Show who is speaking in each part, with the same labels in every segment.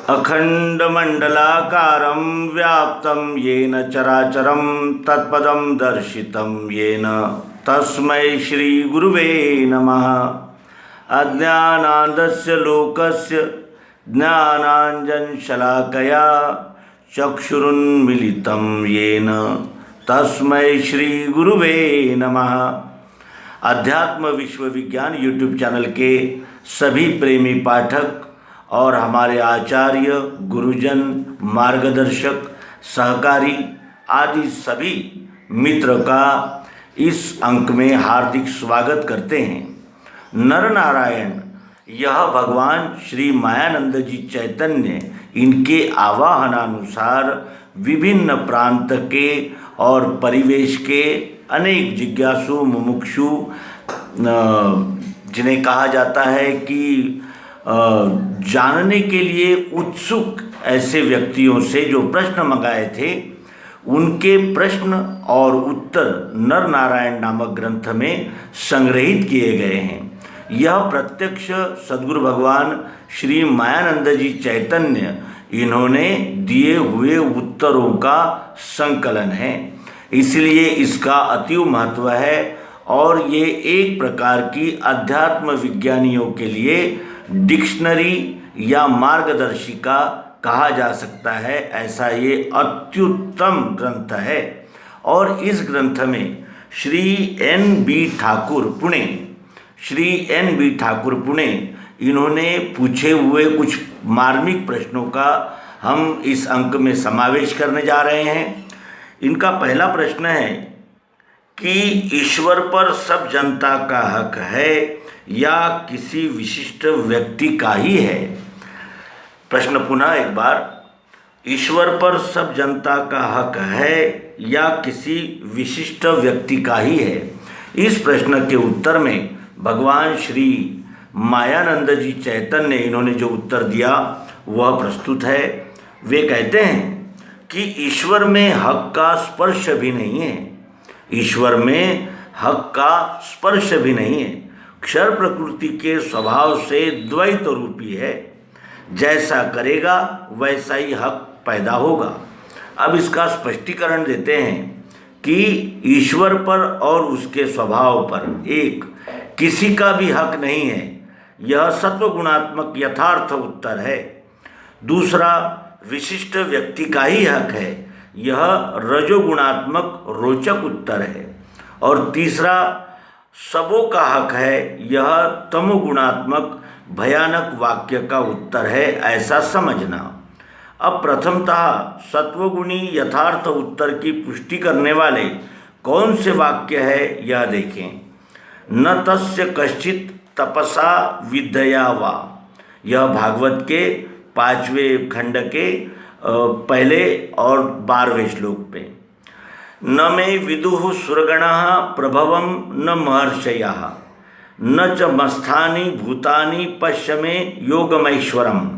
Speaker 1: अखंडमंडलाकारं व्याप्तं येन चराचरं तत्पदं दर्शितं येन तस्मै श्रीगुरुवे नमः। अज्ञानान्दस्य लोकस्य ज्ञानाञ्जनशलाकया चक्षुरुन्मीलितं येन तस्मै श्रीगुरुवे नमः। अध्यात्म विश्वविज्ञान यूट्यूब चैनल के सभी प्रेमी पाठक और हमारे आचार्य, गुरुजन, मार्गदर्शक, सहकारी आदि सभी मित्र का इस अंक में हार्दिक स्वागत करते हैं। नर नारायण यह भगवान श्री मायानंद जी चैतन्य इनके आवाहनानुसार विभिन्न प्रांत के और परिवेश के अनेक जिज्ञासु मुमुक्षु जिन्हें कहा जाता है कि जानने के लिए उत्सुक ऐसे व्यक्तियों से जो प्रश्न मंगाए थे, उनके प्रश्न और उत्तर नर नारायण नामक ग्रंथ में संग्रहित किए गए हैं। यह प्रत्यक्ष सद्गुरु भगवान श्री मायानंद जी चैतन्य इन्होंने दिए हुए उत्तरों का संकलन है, इसलिए इसका अतीव महत्व है और ये एक प्रकार की अध्यात्म विज्ञानियों के लिए डिक्शनरी या मार्गदर्शिका कहा जा सकता है। ऐसा ये अत्युत्तम ग्रंथ है और इस ग्रंथ में श्री एन.बी. ठाकुर पुणे इन्होंने पूछे हुए कुछ मार्मिक प्रश्नों का हम इस अंक में समावेश करने जा रहे हैं। इनका पहला प्रश्न है कि ईश्वर पर सब जनता का हक है या किसी विशिष्ट व्यक्ति का ही है। प्रश्न पुनः एक बार, ईश्वर पर सब जनता का हक है या किसी विशिष्ट व्यक्ति का ही है। इस प्रश्न के उत्तर में भगवान श्री मायानंद जी चैतन्य इन्होंने जो उत्तर दिया वह प्रस्तुत है। वे कहते हैं कि ईश्वर में हक का स्पर्श भी नहीं है। ईश्वर में हक का स्पर्श भी नहीं है। क्षर प्रकृति के स्वभाव से द्वैत रूपी है। जैसा करेगा वैसा ही हक पैदा होगा। अब इसका स्पष्टीकरण देते हैं कि ईश्वर पर और उसके स्वभाव पर एक किसी का भी हक नहीं है। यह सत्वगुणात्मक यथार्थ उत्तर है। दूसरा, विशिष्ट व्यक्ति का ही हक है। यह रजोगुणात्मक रोचक उत्तर है। और तीसरा, सबों का हक है। यह तमोगुणात्मक भयानक वाक्य का उत्तर है, ऐसा समझना। अब प्रथमतः सत्वगुणी यथार्थ उत्तर की पुष्टि करने वाले कौन से वाक्य है यह देखें। न तस्य कश्चित तपसा विद्या वा, यह भागवत के 5वें खंड के पहले और 12वें श्लोक पे। न मे विदुः सुरगणः प्रभवं न महर्षयः न च मस्थानि भूतानि पश्य मे योगमैश्वरम्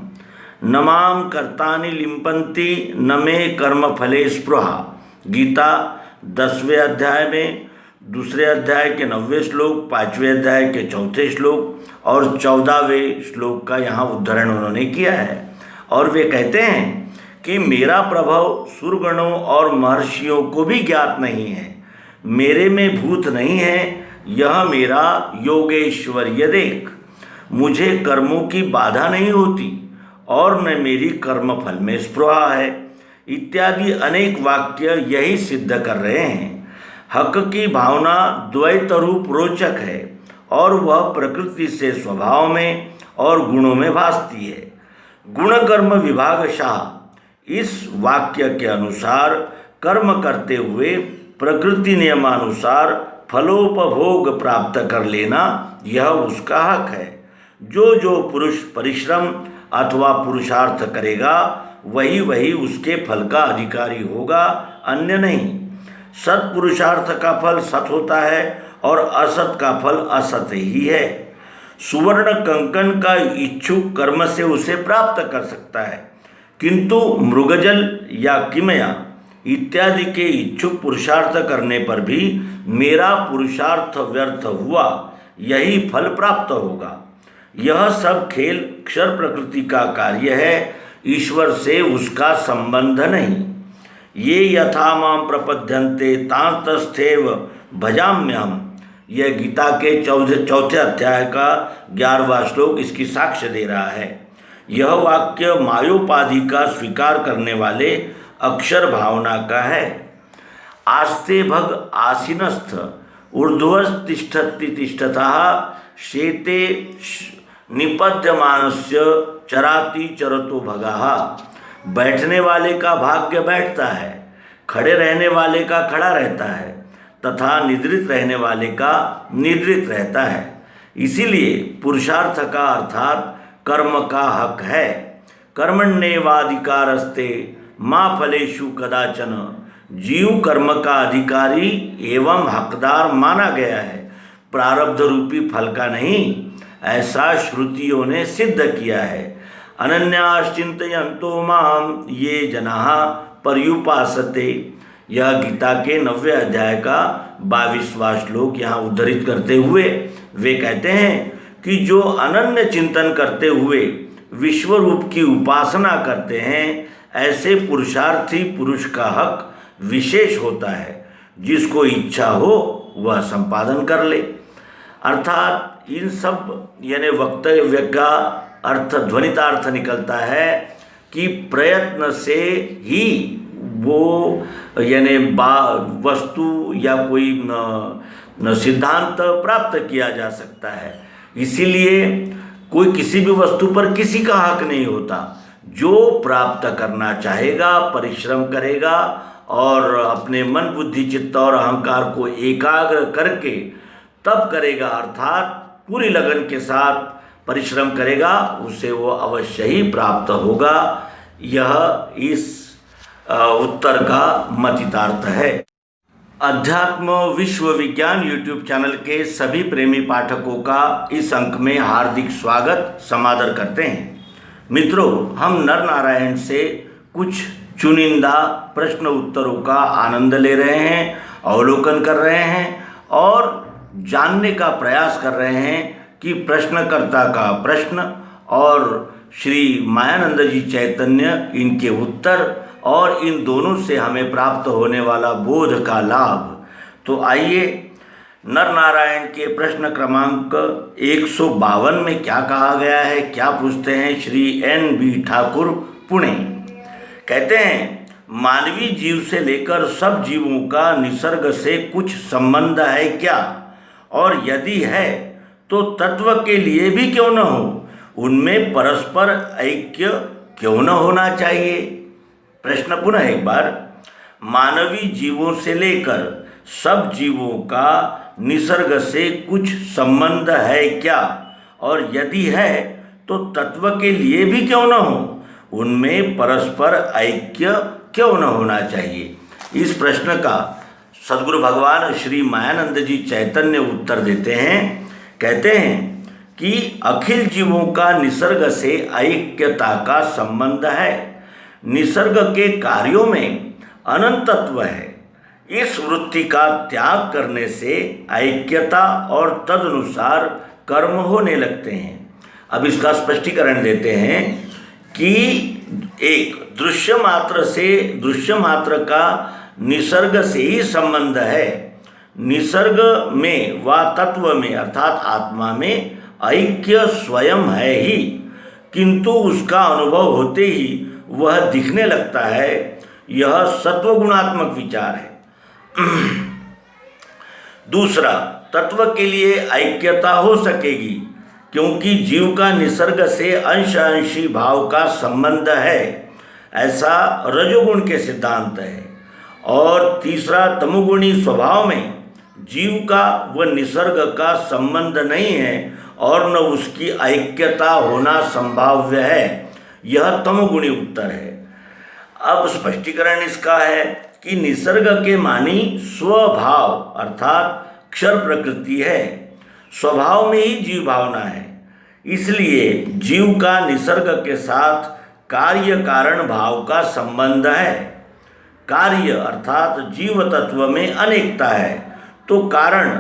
Speaker 1: न मां कर्तानि लिम्पन्ति न मे कर्मफले स्पृहा। गीता 10वें अध्याय में 2 अध्याय के 9वें श्लोक, 5वें अध्याय के 4थे श्लोक और 14वें श्लोक का यहाँ उद्धरण उन्होंने किया है। और वे कहते हैं कि मेरा प्रभाव सुरगणों और महर्षियों को भी ज्ञात नहीं है। मेरे में भूत नहीं है, यह मेरा योगेश्वर्य देख। मुझे कर्मों की बाधा नहीं होती और न मेरी कर्मफल में स्पृहा है। इत्यादि अनेक वाक्य यही सिद्ध कर रहे हैं। हक की भावना द्वैत रूप रोचक है और वह प्रकृति से स्वभाव में और गुणों में भासती है। गुण कर्म विभागशाह इस वाक्य के अनुसार कर्म करते हुए प्रकृति नियमानुसार फलोपभोग प्राप्त कर लेना यह उसका हक है। जो पुरुष परिश्रम अथवा पुरुषार्थ करेगा वही वही उसके फल का अधिकारी होगा, अन्य नहीं। सत पुरुषार्थ का फल सत होता है और असत का फल असत ही है। सुवर्ण कंकन का इच्छुक कर्म से उसे प्राप्त कर सकता है, किंतु मृगजल या किमया इत्यादि के इच्छुक पुरुषार्थ करने पर भी मेरा पुरुषार्थ व्यर्थ हुआ, यही फल प्राप्त होगा। यह सब खेल क्षर प्रकृति का कार्य है, ईश्वर से उसका संबंध नहीं। ये यथा माम प्रपद्यन्ते तांतस्थैव भजाम्यहम्। यह गीता के चौथे अध्याय का 11वां श्लोक इसकी साक्ष्य दे रहा है। यह वाक्य मायोपाधि का स्वीकार करने वाले अक्षर भावना का है। आस्ते भग आसीनस्थ ऊर्ध्वस्तिष्ठति तिष्ठतः शेते निपद्यमानस्य चराति चरतो भगः। बैठने वाले का भाग्य बैठता है, खड़े रहने वाले का खड़ा रहता है तथा निद्रित रहने वाले का निद्रित रहता है। इसीलिए पुरुषार्थ का अर्थात कर्म का हक है। कर्मण्येवाधिकारस्ते मा फलेषु कदाचन। जीव कर्म का अधिकारी एवं हकदार माना गया है, प्रारब्ध रूपी फल का नहीं, ऐसा श्रुतियों ने सिद्ध किया है। अनन्याश्चिन्तयन्तो माम ये जनाः पर्युपासते। यह गीता के 90वें अध्याय का 22वां श्लोक यहाँ उद्धृत करते हुए वे कहते हैं कि जो अनन्य चिंतन करते हुए विश्व रूप की उपासना करते हैं, ऐसे पुरुषार्थी पुरुष का हक विशेष होता है। जिसको इच्छा हो वह संपादन कर ले। अर्थात इन सब यानी वक्तव्य का अर्थ ध्वनितार्थ निकलता है कि प्रयत्न से ही वो यानी वस्तु या कोई सिद्धांत प्राप्त किया जा सकता है। इसीलिए कोई किसी भी वस्तु पर किसी का हक नहीं होता। जो प्राप्त करना चाहेगा परिश्रम करेगा और अपने मन बुद्धि चित्त और अहंकार को एकाग्र करके तब करेगा, अर्थात पूरी लगन के साथ परिश्रम करेगा, उसे वो अवश्य ही प्राप्त होगा। यह इस उत्तर का मतितार्थ है। अध्यात्म विश्व विज्ञान यूट्यूब चैनल के सभी प्रेमी पाठकों का इस अंक में हार्दिक स्वागत समादर करते हैं। मित्रों, हम नर नारायण से कुछ चुनिंदा प्रश्न उत्तरों का आनंद ले रहे हैं, अवलोकन कर रहे हैं और जानने का प्रयास कर रहे हैं कि प्रश्नकर्ता का प्रश्न और श्री मायानंद जी चैतन्य इनके उत्तर और इन दोनों से हमें प्राप्त होने वाला बोध का लाभ। तो आइए नर नारायण के प्रश्न क्रमांक 152 में क्या कहा गया है, क्या पूछते हैं श्री NB ठाकुर पुणे। कहते हैं, मानवीय जीव से लेकर सब जीवों का निसर्ग से कुछ संबंध है क्या, और यदि है तो तत्व के लिए भी क्यों न हो, उनमें परस्पर ऐक्य क्यों न होना चाहिए। प्रश्न पुनः एक बार, मानवीय जीवों से लेकर सब जीवों का निसर्ग से कुछ संबंध है क्या, और यदि है तो तत्व के लिए भी क्यों न हो, उनमें परस्पर ऐक्य क्यों न होना चाहिए। इस प्रश्न का सद्गुरु भगवान श्री मायानंद जी चैतन्य उत्तर देते हैं। कहते हैं कि अखिल जीवों का निसर्ग से ऐक्यता का संबंध है। निसर्ग के कार्यों में अनंतत्व है। इस वृत्ति का त्याग करने से ऐक्यता और तदनुसार कर्म होने लगते हैं। अब इसका स्पष्टीकरण देते हैं कि एक दृश्य मात्र का निसर्ग से ही संबंध है। निसर्ग में व तत्व में अर्थात आत्मा में ऐक्य स्वयं है ही, किंतु उसका अनुभव होते ही वह दिखने लगता है। यह सत्वगुणात्मक विचार है। दूसरा, तत्व के लिए ऐक्यता हो सकेगी क्योंकि जीव का निसर्ग से अंश-अंशी भाव का संबंध है, ऐसा रजोगुण के सिद्धांत है। और तीसरा, तमोगुणी स्वभाव में जीव का व निसर्ग का संबंध नहीं है और न उसकी ऐक्यता होना संभाव्य है। यह तमोगुणी उत्तर है। अब स्पष्टीकरण इसका है कि निसर्ग के मानी स्वभाव अर्थात क्षर प्रकृति है। स्वभाव में ही जीव भावना है। इसलिए जीव का निसर्ग के साथ कार्य कारण भाव का संबंध है। कार्य अर्थात जीव तत्व में अनेकता है, तो कारण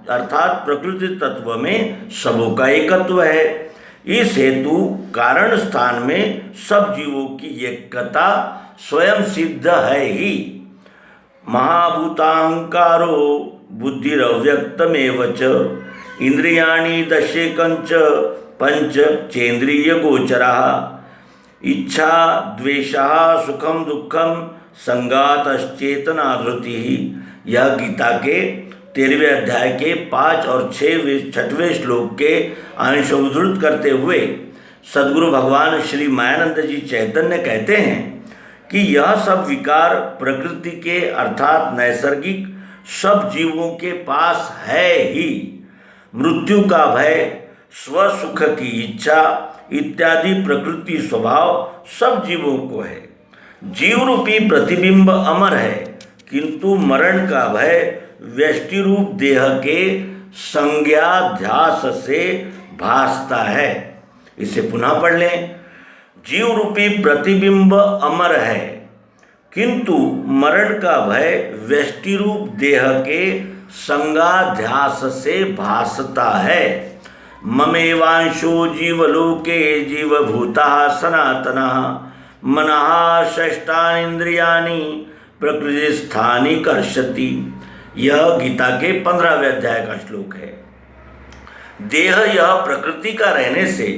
Speaker 1: अर्थात प्रकृति तत्व में सबों का एकत्व है। इस हेतु कारण स्थान में सब जीवों की एकता स्वयं सिद्ध है ही। महाभूताहंकारो बुद्धिरव्यक्तमेव च इंद्रियाणि दशेकंच पंच चेन्द्रिय गोचराः इच्छा द्वेषः सुखम दुखम संगातश्चेतना धृति। यह गीता के 13वें अध्याय के 5 और 6वें श्लोक के अंश उद्धृत करते हुए सद्गुरु भगवान श्री मायानंद जी चैतन्य कहते हैं कि यह सब विकार प्रकृति के अर्थात नैसर्गिक सब जीवों के पास है ही। मृत्यु का भय, स्वसुख की इच्छा इत्यादि प्रकृति स्वभाव सब जीवों को है। जीव रूपी प्रतिबिंब अमर है, किंतु मरण का भय व्यष्टि रूप देह के संज्ञाध्यास से भासता है। इसे पुनः पढ़ लें। जीव रूपी प्रतिबिंब अमर है, किंतु मरण का भय व्यष्टि रूप देह के संज्ञाध्यास से भासता है। ममेवांशो जीवलोके जीवभूतः सनातनः मनः षष्ठानींद्रियाणि प्रकृतिस्थानि कर्षति। यह गीता के 15वें अध्याय का श्लोक है। देह यह प्रकृति का रहने से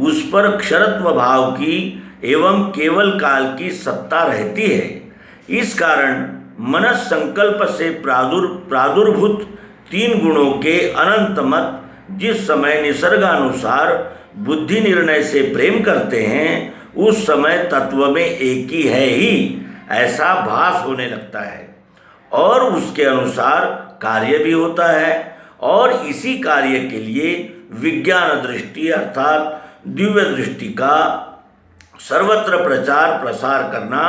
Speaker 1: उस पर क्षरत्व भाव की एवं केवल काल की सत्ता रहती है। इस कारण मनस संकल्प से प्रादुर्भूत 3 गुणों के अनंत मत जिस समय निसर्गानुसार बुद्धि निर्णय से प्रेम करते हैं उस समय तत्व में एक ही है ही ऐसा भास होने लगता है और उसके अनुसार कार्य भी होता है। और इसी कार्य के लिए विज्ञान दृष्टि अर्थात दिव्य दृष्टि का सर्वत्र प्रचार प्रसार करना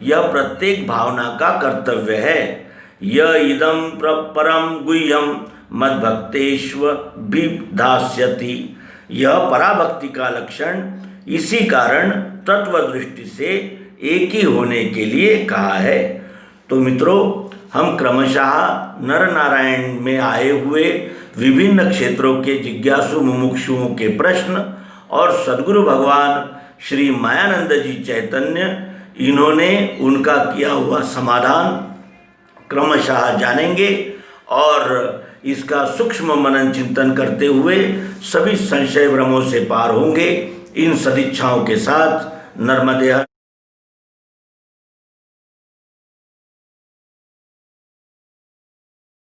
Speaker 1: यह प्रत्येक भावना का कर्तव्य है। यह इदं परम गुह्यम मद्भक्तेष्व विधास्यति। यह पराभक्ति का लक्षण इसी कारण तत्व दृष्टि से एक ही होने के लिए कहा है। तो मित्रों, हम क्रमशः नर नारायण में आए हुए विभिन्न क्षेत्रों के जिज्ञासु मुमुक्षुओं के प्रश्न और सद्गुरु भगवान श्री मायानंद जी चैतन्य इन्होंने उनका किया हुआ समाधान क्रमशः जानेंगे और इसका सूक्ष्म मनन चिंतन करते हुए सभी संशय भ्रमों से पार होंगे। इन सदिच्छाओं के साथ नर्मदे।